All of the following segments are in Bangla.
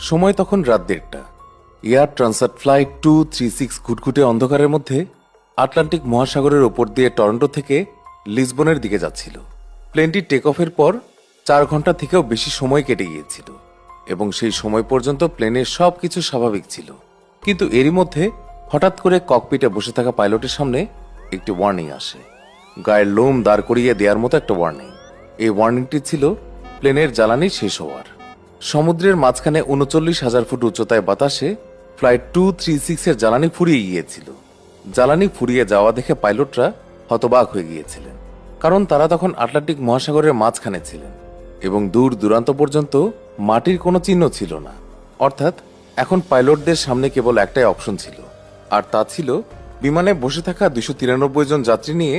সময় তখন রাত 1:30। এয়ার ট্রান্সাট ফ্লাইট 236 ঘুটঘুটে অন্ধকারের মধ্যে আটলান্টিক মহাসাগরের ওপর দিয়ে টরন্টো থেকে লিসবনের দিকে যাচ্ছিল। প্লেনটি টেক অফের পর 4 ঘন্টা থেকেও বেশি সময় কেটে গিয়েছিল এবং সেই সময় পর্যন্ত প্লেনের সবকিছু স্বাভাবিক ছিল। কিন্তু এরই মধ্যে হঠাৎ করে ককপিটে বসে থাকা পাইলটের সামনে একটি ওয়ার্নিং আসে। গায়ের লোম দাঁড় করিয়ে দেওয়ার মতো একটা ওয়ার্নিং। এই ওয়ার্নিংটি ছিল প্লেনের জ্বালানি শেষ হওয়ার। সমুদ্রের মাঝখানে 39,000 ফুট উচ্চতায় বাতাসে ফ্লাইট 236 এর জ্বালানি ফুরিয়ে গিয়েছিল। জ্বালানি ফুরিয়ে যাওয়া দেখে পাইলটরা হতবাক হয়ে গিয়েছিলেন, কারণ তারা তখন আটলান্টিক মহাসাগরের মাঝখানে ছিলেন এবং দূর দূরান্ত পর্যন্ত মাটির কোনো চিহ্ন ছিল না। অর্থাৎ এখন পাইলটদের সামনে কেবল একটাই অপশন ছিল, আর তা ছিল বিমানে বসে থাকা 293 জন যাত্রী নিয়ে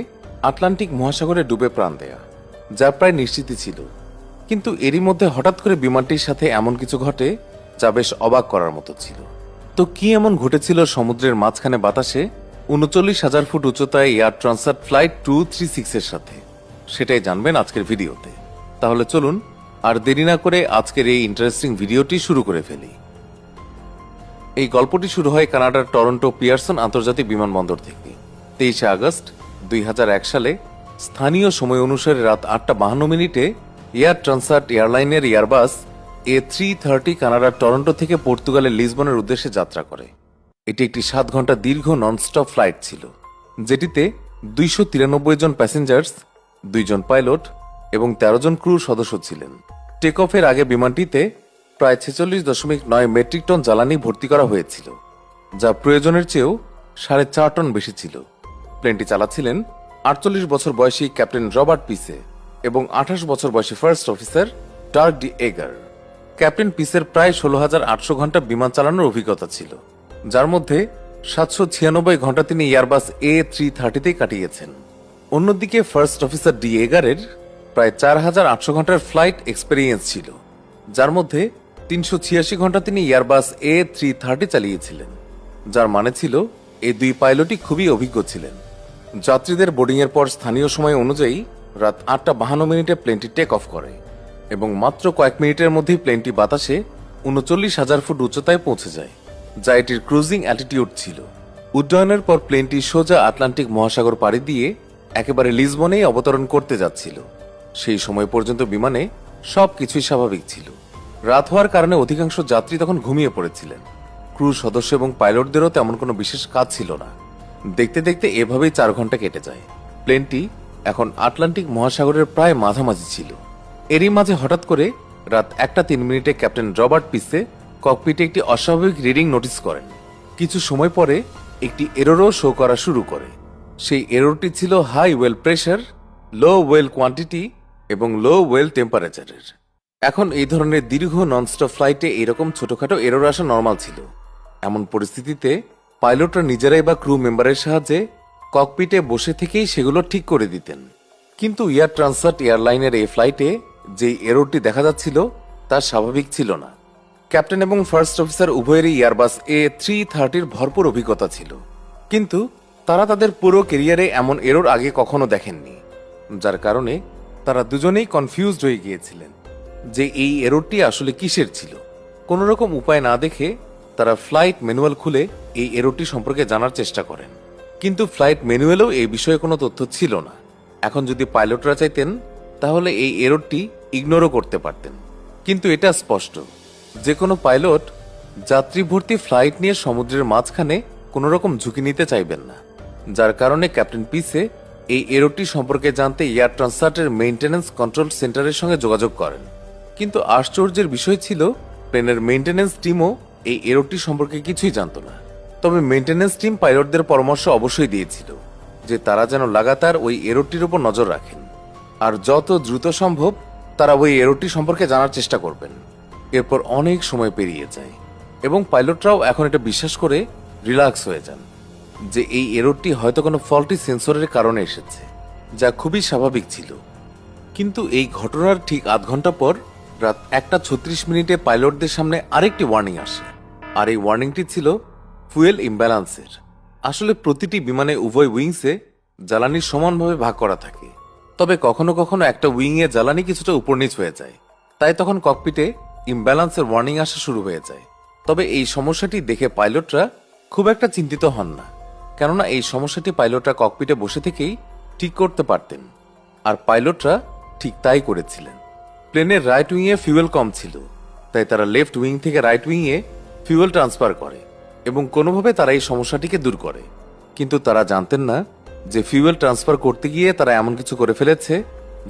আটলান্টিক মহাসাগরে ডুবে প্রাণ দেয়া, যা প্রায় নিশ্চিতই ছিল। কিন্তু এরই মধ্যে হঠাৎ করে বিমানটির সাথে এমন কিছু ঘটে যা বেশ অবাক করার মতো ছিল। তো কি এমন ঘটেছিল সমুদ্রের মাঝখানে বাতাসে 39,000 ফুট উচ্চতায় এয়ার ট্রান্সাট ফ্লাইট 236 এর সাথে, সেটাই জানবেন আজকের ভিডিওতে। তাহলে চলুন আর দেরি না করে আজকের এই ইন্টারেস্টিং ভিডিওটি শুরু করে ফেলি। এই গল্পটি শুরু হয় কানাডার টরন্টো পিয়ারসন আন্তর্জাতিক বিমানবন্দর থেকে 23 আগস্ট 2001 সালে স্থানীয় সময় অনুসারে রাত 8:52 এয়ার ট্রান্সাট এয়ারলাইনের এয়ারবাস A330 কানাডার টরন্টো থেকে পর্তুগালের লিসবনের উদ্দেশ্যে যাত্রা করে। এটি একটি 7 ঘন্টা দীর্ঘ ননস্টপ ফ্লাইট ছিল, যেটিতে 293 জন প্যাসেঞ্জার্স, 2 জন পাইলট এবং 13 জন ক্রু সদস্য ছিলেন। টেক অফের আগে বিমানটিতে প্রায় 46.9 মেট্রিক টন জ্বালানি ভর্তি করা হয়েছিল, যা প্রয়োজনের চেয়েও 4.5 টন বেশি ছিল। প্লেনটি চালাচ্ছিলেন 48 বছর বয়সী ক্যাপ্টেন রবার্ট পিসে এবং 28 বছর বয়সী ফার্স্ট অফিসার ডার্ক ডি এগার। ক্যাপ্টেন পিসের প্রায় 16,800 ঘন্টা বিমান চালানোর অভিজ্ঞতা ছিল, যার মধ্যে 796 ঘন্টা তিনি এয়ারবাস A330 কাটিয়েছেন। অন্যদিকে ফার্স্ট অফিসার ডি এগারের প্রায় 4,800 ঘন্টার ফ্লাইট এক্সপেরিয়েন্স ছিল, যার মধ্যে 386 ঘন্টা তিনি এয়ারবাস A330 চালিয়েছিলেন, যার মানে ছিল এই 2 পাইলটই খুবই অভিজ্ঞ ছিলেন। যাত্রীদের বোর্ডিংয়ের পর স্থানীয় সময় অনুযায়ী রাত 8:52 প্লেনটি টেক অফ করে এবং মাত্র কয়েক মিনিটের মধ্যেই প্লেনটি বাতাসে 39,000 ফুট উচ্চতায় পৌঁছে যায়, যা এটির ক্রুজিং অ্যাটিটিউড ছিল। উড্ডয়নের পর প্লেনটি সোজা আটলান্টিক মহাসাগর পাড়ি দিয়ে একেবারে লিসবনেই অবতরণ করতে যাচ্ছিল। সেই সময় পর্যন্ত বিমানে সবকিছুই স্বাভাবিক ছিল। রাত হওয়ার কারণে অধিকাংশ যাত্রী তখন ঘুমিয়ে পড়েছিলেন। ক্রু সদস্য এবং পাইলটদেরও তেমন কোনো বিশেষ কাজ ছিল না। দেখতে দেখতে এভাবেই 4 ঘন্টা কেটে যায়। প্লেনটি এখন আটলান্টিক মহাসাগরের প্রায় মাঝামাঝি ছিল। এরই মাঝে হঠাৎ করে রাত 1:03 ক্যাপ্টেন রবার্ট পিসে ককপিটে একটি অস্বাভাবিক রিডিং নোটিস করেন। কিছু সময় পরে একটি এররও শো করা শুরু করে। সেই এররটি ছিল হাই ওয়েল প্রেশার, লো ওয়েল কোয়ান্টিটি এবং লো ওয়েল টেম্পারেচারের। এখন এই ধরনের দীর্ঘ ননস্টপ ফ্লাইটে এরকম ছোটখাটো এরর আসা নর্মাল ছিল। এমন পরিস্থিতিতে পাইলটরা নিজেরাই বা ক্রু মেম্বারের সাহায্যে ককপিটে বসে থেকেই সেগুলো ঠিক করে দিতেন। কিন্তু এয়ার ট্রান্সাট এয়ারলাইনের এই ফ্লাইটে যে এররটি দেখা যাচ্ছিল তা স্বাভাবিক ছিল না। ক্যাপ্টেন এবং ফার্স্ট অফিসার উভয়েরই এয়ারবাস A330 ভরপুর অভিজ্ঞতা ছিল, কিন্তু তারা তাদের পুরো ক্যারিয়ারে এমন এরর আগে কখনো দেখেননি, যার কারণে তারা দুজনেই কনফিউজড হয়ে গিয়েছিলেন যে এই এররটি আসলে কিসের ছিল। কোনো রকম উপায় না দেখে তারা ফ্লাইট ম্যানুয়াল খুলে এই এররটি সম্পর্কে জানার চেষ্টা করেন, কিন্তু ফ্লাইট ম্যানুয়ালেও এই বিষয়ে কোনো তথ্য ছিল না। এখন যদি পাইলটরা চাইতেন তাহলে এই এররটি ইগনোরও করতে পারতেন, কিন্তু এটা স্পষ্ট যে কোনো পাইলট যাত্রী ভর্তি ফ্লাইট নিয়ে সমুদ্রের মাঝখানে কোনো রকম ঝুঁকি নিতে চাইবেন না, যার কারণে ক্যাপ্টেন পিসে এই এররটি সম্পর্কে জানতে এয়ার ট্রান্সাটের মেইনটেন্যান্স কন্ট্রোল সেন্টারের সঙ্গে যোগাযোগ করেন। কিন্তু আশ্চর্যের বিষয় ছিল প্লেনের মেইনটেন্যান্স টিমও এই এররটি সম্পর্কে কিছুই জানত না। তবে মেইনটেন্যান্স টিম পাইলটদের পরামর্শ অবশ্যই দিয়েছিল যে তারা যেন লাগাতার ওই এররটির উপর নজর রাখেন আর যত দ্রুত সম্ভব তারা ওই এররটি সম্পর্কে জানার চেষ্টা করবেন। এরপর অনেক সময় পেরিয়ে যায় এবং পাইলটরাও এখন এটা বিশ্বাস করে রিল্যাক্স হয়ে যান যে এই এররটি হয়তো কোনো ফল্টি সেন্সরের কারণে এসেছে, যা খুবই স্বাভাবিক ছিল। কিন্তু এই ঘটনার ঠিক আধ ঘন্টা পর রাত 1:36 পাইলটদের সামনে আরেকটি ওয়ার্নিং আসে, আর এই ওয়ার্নিংটি ছিল ফুয়েল ইমব্যালেন্সের। আসলে প্রতিটি বিমানে উভয় উইংসে জ্বালানি সমানভাবে ভাগ করা থাকে, তবে কখনো কখনো একটা উইংয়ে জ্বালানি কিছুটা উপর নিচ হয়ে যায়। তাই তখন ককপিটে ইমব্যালেন্সের ওয়ার্নিং আসা শুরু হয়ে যায়। তবে এই সমস্যাটি দেখে পাইলটরা খুব একটা চিন্তিত হন না, কেননা এই সমস্যাটি পাইলটরা ককপিটে বসে থেকেই ঠিক করতে পারতেন। আর পাইলটরা ঠিক তাই করেছিলেন। প্লেনের রাইট উইংয়ে ফিউয়েল কম ছিল, তাই তারা লেফট উইং থেকে রাইট উইংয়ে ফিউয়েল ট্রান্সফার করে এবং কোনোভাবে তারা এই সমস্যাটিকে দূর করে। কিন্তু তারা জানতেন না যে ফিউয়েল ট্রান্সফার করতে গিয়ে তারা এমন কিছু করে ফেলেছে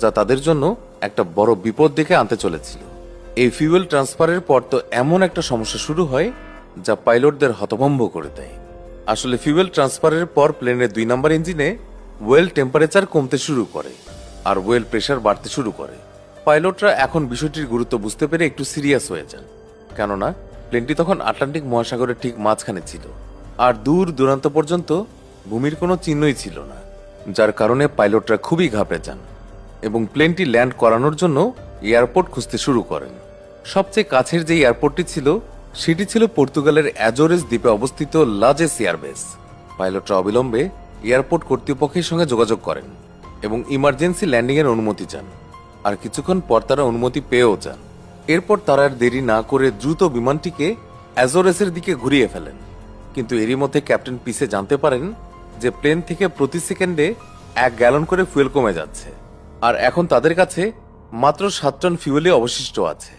যা তাদের জন্য একটা বড় বিপদ ডেকে আনতে চলেছিল। এই ফিউয়েল ট্রান্সফারের পর তো এমন একটা সমস্যা শুরু হয় যা পাইলটদের হতভম্ব করে দেয়। আসলে ফিউয়েল ট্রান্সফারের পর প্লেনের 2 নম্বর ইঞ্জিনে ওয়েল টেম্পারেচার কমতে শুরু করে আর ওয়েল প্রেশার বাড়তে শুরু করে। পাইলটরা এখন বিষয়টির গুরুত্ব বুঝতে পেরে একটু সিরিয়াস হয়ে যান, কেননা প্লেনটি তখন আটলান্টিক মহাসাগরের ঠিক মাঝখানে ছিল আর দূর দূরান্ত পর্যন্ত ভূমির কোনো চিহ্নই ছিল না, যার কারণে পাইলটরা খুবই ঘাবড়ে যান এবং প্লেনটি ল্যান্ড করানোর জন্য এয়ারপোর্ট খুঁজতে শুরু করেন। সবচেয়ে কাছের যে এয়ারপোর্টটি ছিল সেটি ছিল পর্তুগালের অ্যাজোরেস দ্বীপে অবস্থিত লাজেস এয়ারবেস। পাইলটরা অবিলম্বে এয়ারপোর্ট কর্তৃপক্ষের সঙ্গে যোগাযোগ করেন এবং ইমার্জেন্সি ল্যান্ডিংয়ের অনুমতি চান। আর কিছুক্ষণ পর তারা অনুমতি পেয়েও যান। এরপর তারা আর দেরি না করে দ্রুত বিমানটিকে অ্যাজোরেসের দিকে ঘুরিয়ে ফেলেন। কিন্তু এরই মধ্যে ক্যাপ্টেন পিসে জানতে পারেন যে প্লেন থেকে প্রতি সেকেন্ডে 1 গ্যালন করে ফুয়েল কমে যাচ্ছে আর এখন তাদের কাছে মাত্র 7 টন ফিউয়েলই অবশিষ্ট আছে,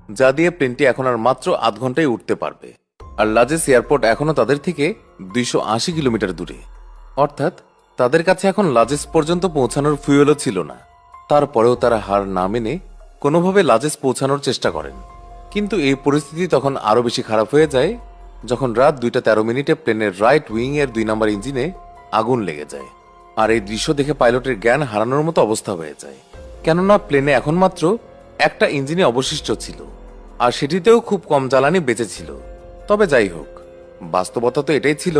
যা দিয়ে প্লেনটি এখন আর মাত্র আধ ঘন্টায় উঠতে পারবে। আর লাজেস এয়ারপোর্ট এখনো তাদের থেকে 280 কিলোমিটার দূরে, অর্থাৎ তাদের কাছে এখন লাজেস পর্যন্ত পৌঁছানোর ফুয়েলও ছিল না। তারপরেও তারা হার না মেনে কোনোভাবে লাজেস পৌঁছানোর চেষ্টা করেন। কিন্তু এই পরিস্থিতি তখন আরো বেশি খারাপ হয়ে যায় যখন রাত 2:13 প্লেনের রাইট উইং এর 2 নম্বর ইঞ্জিনে আগুন লেগে যায়। আর এই দৃশ্য দেখে পাইলটের জ্ঞান হারানোর মতো অবস্থা হয়ে যায়, কেননা প্লেনে এখন মাত্র একটা ইঞ্জিনে অবশিষ্ট ছিল আর সেটিতেও খুব কম জ্বালানি বেঁচে ছিল। তবে যাই হোক, বাস্তবতা তো এটাই ছিল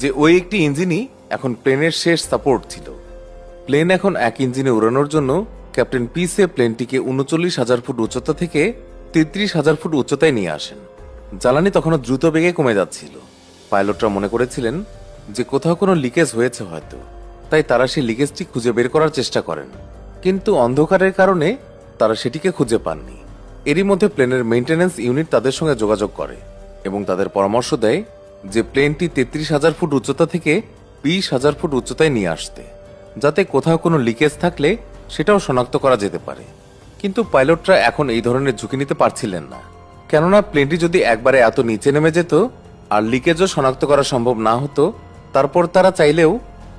যে ওই একটি ইঞ্জিনই এখন প্লেনের শেষ সাপোর্ট ছিল। প্লেন এখন এক ইঞ্জিনে উড়ানোর জন্য ক্যাপ্টেন পিসে প্লেনটিকে 39,000 ফুট উচ্চতা থেকে 33,000 ফুট উচ্চতায় নিয়ে আসেন। জ্বালানি তখনও দ্রুত বেগে কমে যাচ্ছিল। পাইলটরা মনে করেছিলেন যে কোথাও কোনো লিকেজ হয়েছে হয়তো, তাই তারা সেই লিকেজটি খুঁজে বের করার চেষ্টা করেন, কিন্তু অন্ধকারের কারণে তারা সেটিকে খুঁজে পাননি। এরই মধ্যে প্লেনের মেইনটেনেন্স ইউনিট তাদের সঙ্গে যোগাযোগ করে এবং তাদের পরামর্শ দেয় যে প্লেনটি 33,000 ফুট উচ্চতা থেকে 20,000 ফুট উচ্চতায় নিয়ে আসতে, যাতে কোথাও কোনো লিকেজ থাকলে সেটাও শনাক্ত করা যেতে পারে। কিন্তু পাইলটরা এখন এই ধরনের ঝুঁকি নিতে পারছিলেন না, কেননা প্লেনটি যদি একবারে এত নিচে নেমে যেত আর লিকেজও শনাক্ত করা সম্ভব না হতো, তারপর তারা চাইলেও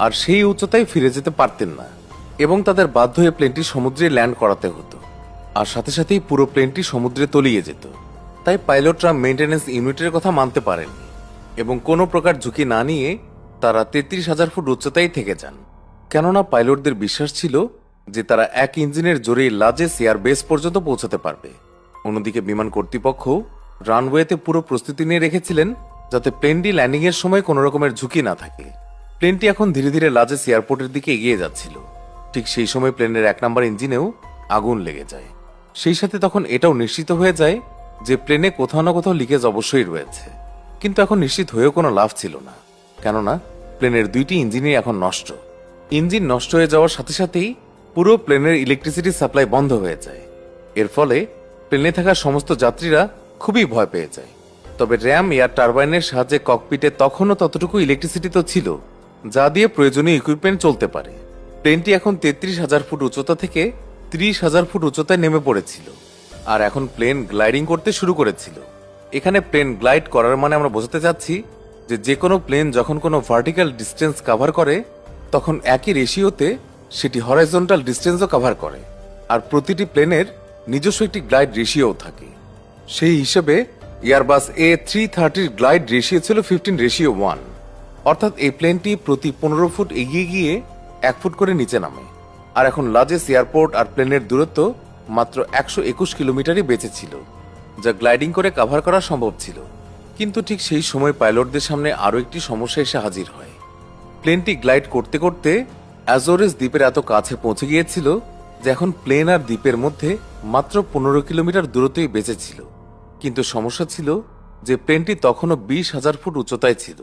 আর সেই উচ্চতায় ফিরে যেতে পারতেন না এবং তাদের বাধ্য হয়ে প্লেনটি সমুদ্রে ল্যান্ড করাতে হতো আর সাথে সাথেই পুরো প্লেনটি সমুদ্রে তলিয়ে যেত। তাই পাইলটরা মেইনটেনেন্স ইউনিটের কথা মানতে পারেননি এবং কোনো প্রকার ঝুঁকি না নিয়ে তারা 33,000 ফুট উচ্চতায় থেকে যান, কেননা পাইলটদের বিশ্বাস ছিল যে তারা এক ইঞ্জিনের জোরেই লাজেস এয়ারবেস পর্যন্ত পৌঁছাতে পারবে। অন্যদিকে বিমান কর্তৃপক্ষ রানওয়েতে পুরো প্রস্তুতি নিয়ে রেখেছিলেন যাতে প্লেনটি ল্যান্ডিং এর সময় কোনো রকমের ঝুঁকি না থাকে। প্লেনটি এখন ধীরে ধীরে লাজেস এয়ারপোর্টের দিকে এগিয়ে যাচ্ছিল। ঠিক সেই সময় প্লেনের 1 নম্বর ইঞ্জিনেও আগুন লেগে যায়। সেই সাথে তখন এটাও নিশ্চিত হয়ে যায় যে প্লেনে কোথাও না কোথাও লিকেজ অবশ্যই রয়েছে। কিন্তু এখন নিশ্চিত হয়েও কোনো লাভ ছিল না, কেননা প্লেনের 2টি ইঞ্জিনই এখন নষ্ট। ইঞ্জিন নষ্ট হয়ে যাওয়ার সাথে সাথেই পুরো প্লেনের ইলেকট্রিসিটি সাপ্লাই বন্ধ হয়ে যায়। এর ফলে প্লেনে থাকা সমস্ত যাত্রীরা খুবই ভয় পেয়ে যায়। তবে র্যাম এয়ার টারবাইনের সাহায্যে ককপিটে তখনও ততটুকু ইলেকট্রিসিটি তো ছিল যা দিয়ে প্রয়োজনীয় ইকুইপমেন্ট চলতে পারে। প্লেনটি এখন 33,000 ফুট উচ্চতা থেকে 30,000 ফুট উচ্চতায় নেমে পড়েছিল আর এখন প্লেন গ্লাইডিং করতে শুরু করেছিল। এখানে প্লেন গ্লাইড করার মানে আমরা বোঝাতে চাচ্ছি যে কোনো প্লেন যখন কোনো ভার্টিক্যাল ডিস্টেন্স কভার করে তখন একই রেশিওতে সেটি হরাইজন্টাল ডিস্টেন্সও কভার করে আর প্রতিটি প্লেনের নিজস্ব একটি গ্লাইড রেশিও থাকে। সেই হিসেবে এয়ারবাস A330 গ্লাইড রেশিও ছিল 15:1, অর্থাৎ এই প্লেনটি প্রতি 15 ফুট এগিয়ে গিয়ে 1 ফুট করে নিচে নামে। আর এখন লাজেস এয়ারপোর্ট আর প্লেনের দূরত্ব মাত্র 121 কিলোমিটারই বেঁচে ছিল, যা গ্লাইডিং করে কভার করা সম্ভব ছিল। কিন্তু ঠিক সেই সময় পাইলটদের সামনে আরও একটি সমস্যা এসে হাজির হয়। প্লেনটি গ্লাইড করতে করতে অ্যাজোরেস দ্বীপের এত কাছে পৌঁছে গিয়েছিল যে এখন প্লেন আর দ্বীপের মধ্যে মাত্র 15 কিলোমিটার দূরত্বই বেঁচে ছিল। কিন্তু সমস্যা ছিল যে প্লেনটি তখনও 20,000 ফুট উচ্চতায় ছিল,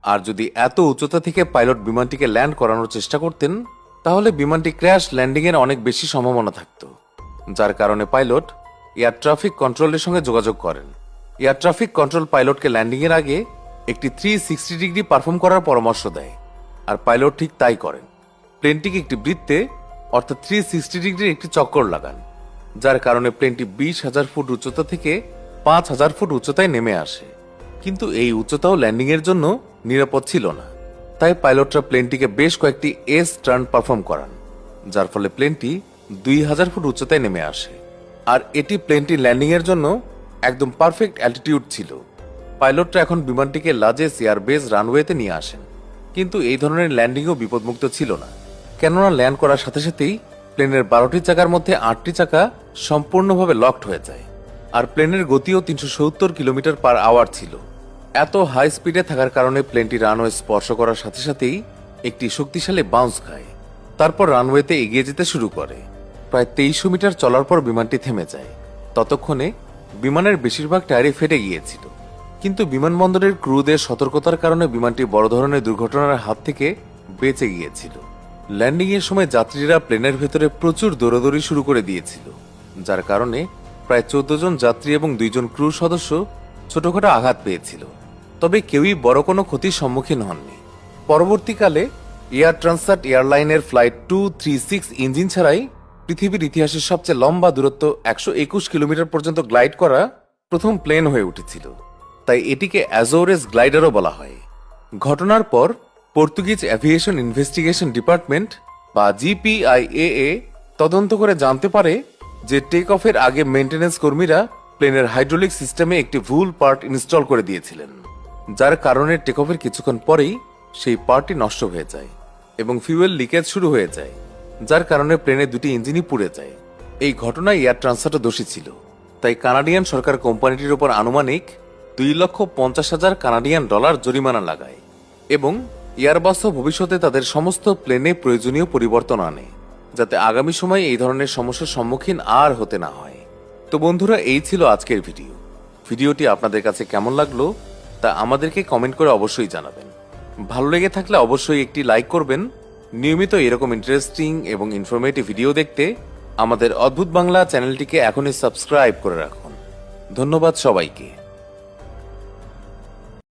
আর যদি এত উচ্চতা থেকে পাইলট বিমানটিকে ল্যান্ড করানোর চেষ্টা করতেন তাহলে বিমানটি ক্র্যাশ ল্যান্ডিং এর অনেক বেশি সম্ভাবনা থাকত, যার কারণে পাইলট এয়ার ট্রাফিক কন্ট্রোলের সঙ্গে যোগাযোগ করেন। এয়ার ট্রাফিক কন্ট্রোল পাইলটকে ল্যান্ডিংয়ের আগে একটি 360 ডিগ্রি পারফর্ম করার পরামর্শ দেয়, আর পাইলট ঠিক তাই করেন। প্লেনটিকে একটি বৃত্তে অর্থাৎ 360 ডিগ্রির একটি চক্কর লাগান, যার কারণে প্লেনটি 20,000 ফুট উচ্চতা থেকে 5,000 ফুট উচ্চতায় নেমে আসে। কিন্তু এই উচ্চতাও ল্যান্ডিংয়ের জন্য নিরাপদ ছিল না, তাই পাইলটরা প্লেনটিকে বেশ কয়েকটি এস টার্ন পারফর্ম করান, যার ফলে প্লেনটি 2,000 ফুট উচ্চতায় নেমে আসে। আর এটি প্লেনটি ল্যান্ডিংয়ের জন্য একদম পারফেক্ট অ্যালটিটিউড ছিল। পাইলটরা এখন বিমানটিকে লাজেস এয়ারবেস রানওয়েতে নিয়ে আসেন, কিন্তু এই ধরনের ল্যান্ডিংও বিপদমুক্ত ছিল না, কেননা ল্যান্ড করার সাথে সাথেই প্লেনের 12টি চাকার মধ্যে 8টি চাকা সম্পূর্ণভাবে লকড হয়ে যায়, আর প্লেনের গতিও 370 কিলোমিটার পার আওয়ার ছিল। এত হাই স্পিডে থাকার কারণে প্লেনটি রানওয়ে স্পর্শ করার সাথে সাথেই একটি শক্তিশালী বাউন্স খায়, তারপর রানওয়েতে এগিয়ে যেতে শুরু করে। প্রায় 2300 মিটার চলার পর বিমানটি থেমে যায়। ততক্ষণে বিমানের বেশিরভাগ টায়ারই ফেটে গিয়েছিল, কিন্তু বিমানবন্দরের ক্রুদের সতর্কতার কারণে বিমানটি বড় ধরনের দুর্ঘটনার হাত থেকে বেঁচে গিয়েছিল। ল্যান্ডিং এর সময় যাত্রীরা প্লেনের ভেতরে প্রচুর দৌড়াদৌড়ি শুরু করে দিয়েছিল, যার কারণে প্রায় 14 জন যাত্রী এবং 2 জন ক্রু সদস্য ছোটখাটো আঘাত পেয়েছিল, তবে কেউই বড় কোনো ক্ষতির সম্মুখীন হননি। পরবর্তীকালে এয়ার ট্রান্সাট এয়ারলাইনের ফ্লাইট 236 ইঞ্জিন ছাড়াই পৃথিবীর ইতিহাসের সবচেয়ে লম্বা দূরত্ব 121 কিলোমিটার পর্যন্ত গ্লাইড করা প্রথম প্লেন হয়ে উঠেছিল, তাই এটিকে অ্যাজোরেস গ্লাইডারও বলা হয়। ঘটনার পর পর্তুগিজ অ্যাভিয়েশন ইনভেস্টিগেশন ডিপার্টমেন্ট বা জিপিআইএ তদন্ত করে জানতে পারে যে টেক অফের আগে মেইনটেনেন্স কর্মীরা প্লেনের হাইড্রোলিক সিস্টেমে একটি ভুল পার্ট ইনস্টল করে দিয়েছিলেন, যার কারণে টেক অফের কিছুক্ষণ পরেই সেই পার্টটি নষ্ট হয়ে যায় এবং ফিউয়েল লিকেজ শুরু হয়ে যায়, যার কারণে প্লেনের 2টি ইঞ্জিনই পুড়ে যায়। এই ঘটনায় এয়ার ট্রান্সফারও দোষী ছিল, তাই কানাডিয়ান সরকার কোম্পানিটির উপর আনুমানিক $2,50,000 কানাডিয়ান জরিমানা লাগায় এবং এয়ারবাসও ভবিষ্যতে তাদের সমস্ত প্লেনে প্রয়োজনীয় পরিবর্তন আনে, যাতে আগামী সময়ে এই ধরনের সমস্যার সম্মুখীন আর হতে না হয়। তো বন্ধুরা, এই ছিল আজকের ভিডিওটি আপনাদের কাছে কেমন লাগলো তা আমাদেরকে কমেন্ট করে অবশ্যই জানাবেন। ভালো লেগে থাকলে অবশ্যই একটি লাইক করবেন। নিয়মিত এরকম ইন্টারেস্টিং এবং ইনফরমেটিভ ভিডিও দেখতে আমাদের অদ্ভুত বাংলা চ্যানেলটিকে এখনই সাবস্ক্রাইব করে রাখুন। ধন্যবাদ সবাইকে।